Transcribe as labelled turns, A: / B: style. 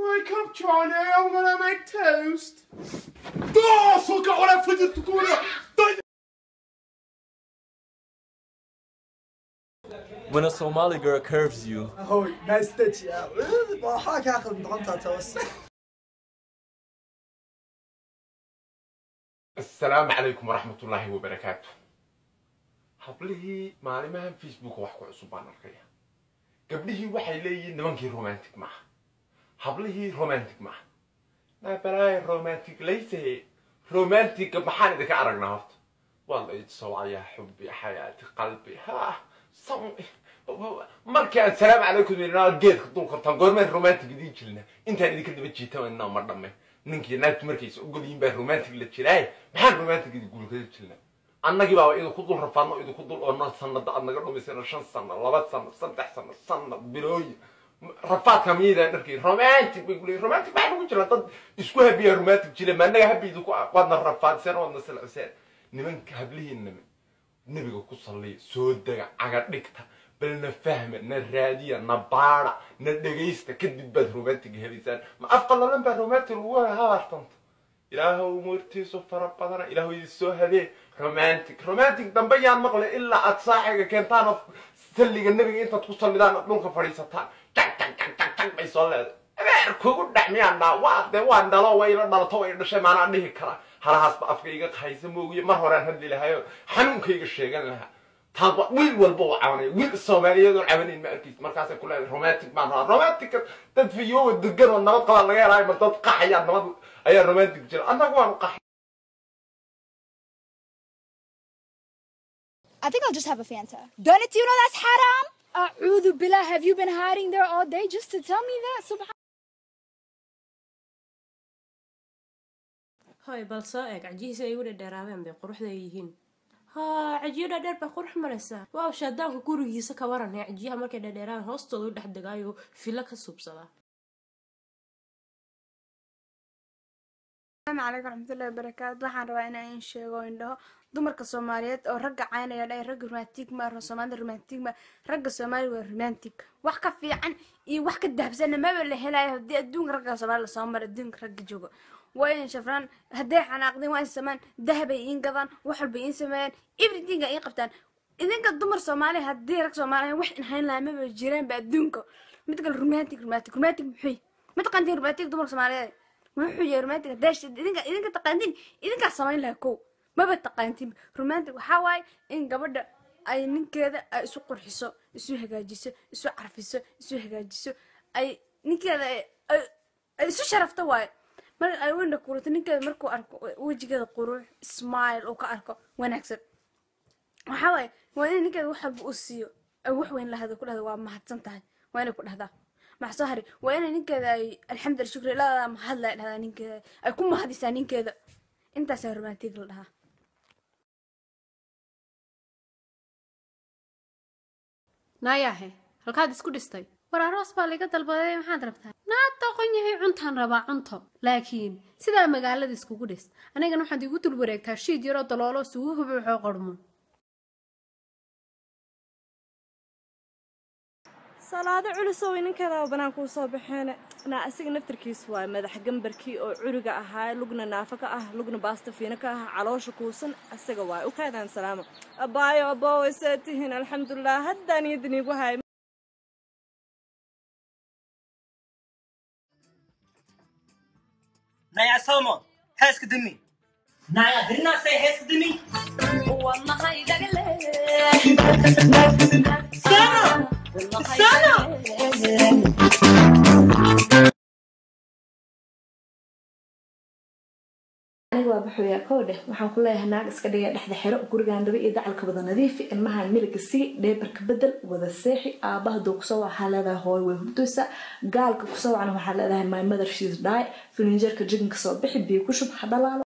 A: Wake up, Johnny. I'm gonna make toast. Oh, so got what I put it to
B: When a Somali girl curves you.
C: Oh, nice touch, yeah.
A: السلام عليكم ورحمة الله وبركاته. حبله معلمها فيسبوك وحكوا عصبان الرقية. قبله وحي لي نمانكي رومانتيك معه. حبله رومانتيك معه. ما بلاي رومانتيك ليس رومانتيك محاني ذاك عرق نهارت. والله يتصوى يا حبي حياتي قلبي ها صمي. مركان السلام عليكم من النار جيت خطوك تنقول من رومانتيك دي جلنا. أنت اللي كنت بتجيتها من النار مرة ما. نينكي نايت مركز أقول يبقى رومانتيك للشراي محل رومانتيك يقول كذا تشلنا أنا جيبها إذا خذوا الرفانة إذا خذوا الأرنب سنة ده أنا قالوا مثلا 5 سنة 4 سنة سنة بلوي رفات كمية نركي رومانتيك بيقولي رومانتيك ما حنقول جل طد إسكوها بيا رومانتيك جل ما أنا هبي ذوق قادنا الرفات سنة ولا سنة سنة نمنك هبليه النمن نبي قصة لي سود عقد نكتة بل نفهم نرادية نبارة ندريست كدب بالرومانتيك هذي ما أفقل لهم بالرومانتيك هو هارتنت إلهو مرتي سفر بدنا إلهو يسوع هذه رومانتيك دنبيان مقلة إلا أتصاحق كان تعرف سلي النبي أنت توصل لدان نلقى فريستان تك بيصلي كوكو دعميانا وان دلوا ويلا دلتوا يدشة معنا عنده كرا هلا حسب أفكارك خايس موجي ما هو راه هدي لها حنون كيك الشيء لها تابع ويل والبوع عوني ويل الصومالية دول عونين مركز كلها رومانتيك معنا رومانتيك تدفيو الدقن والنبض قال لغير هاي مرتبط قحية النبض أي رومانتيك جل أنا هو قحية.
D: I think I'll just have a Fanta. Don't it? Do you know that's haram? A'udhu billah, have you been hiding there all day just to tell me that? Subhan.
E: هاي بالصائق عجيسة يقول الدراهم بقروح ذيهين. ها عجينا درب قروح مرسا. واو شادان كورو يسكا ورنا عجيها ما كده دران هوستل وده دقايو في لك السبصة.
F: السلام عليكم ورحمة الله وبركاته. waxaan rabaa inaan in sheego indhaho dumarka Soomaaliyeed oo ragga caynaya dhay rag romantic ma Soomaali romantic ma ragga Soomaali waa romantic wax ka fiican iyo wax ka dahabsan ma la helayo hadii adduunka ragga Soomaali la soo maray adduunka ragga jooga way shafraan haday xanaaqdeen waa in samaan dahab ay in gadaan wax walba in sameeyaan everything ay qabtaan idinka dumar Soomaali hadii rag Soomaali wax in hayn lahayn ma jireen ba adduunka mid kale romantic muxuu ma taqaantiin romantic dumar Soomaaliyeed wuxuu yahay romantic dash idinka taqaantiin idinka sameyn lahaa ko ma taqaantiin romantic waxa waay in gabadha ay ninkeeda ay isu qurxiso isu hagaajiso isu carfiso isu hagaajiso ay ninkeeda ay isu sharafto waay mar ay wada kuurto ninkeeda markuu arko wajigeeda qurux smile oo ka arko wanaagsan waxa waay waa in ninkeeda wax walba u siiyo ay wax weyn lahado ku dhahdo waa mahadsan tahay waa inay ku dhahdaa maxsahari waa in ninkeeda ay alxamdulillah shukri ilaaha ma hadla dhahdaa ninkeeda ay ku mahadisaa ninkeeda intaas ay romantic la dhahaa
E: naayahe halkaad isku dhistay war aroos baa laga dalbaday maxaad rabtaa naad aqoon yahay cuntaan rabaa cunto laakiin sida magaalada iskugu dhis anigana waxaad igu dul wareegtaa shiid yar oo daloolo suugu hubuuxo qormo
G: salaado culus oo ninkeeda banaan ku soo baxeen ana asiga naftirkiis waa madax gambarkii oo curiga ahaa lugna naafaka ah lugna baasta fiina ka ah caloosha kuusan asiga waa u kaadaan salaamo abaayo aboo isatihin alxamdulillah haddaan yidni ugu hay
H: naya salmo heeska dimi naya dirna say heeska dimi
I: والله يدقلي
H: سنة
G: aniga waa baxooyaa koodhe waxaan ku leeyahay naag iska dhigay dhexda xiro gurigaan daba iyo dacalka wada nadiif ilmahan miliga si dheebarka bedel wada seexi aabaha doo kusoo waxaa leedahay hooy way hurdaysa gaalka kusoo wacna waxaa leedahay my mother she's die filinjeerka jiganka soo bixi biyo ku shub hadalaalo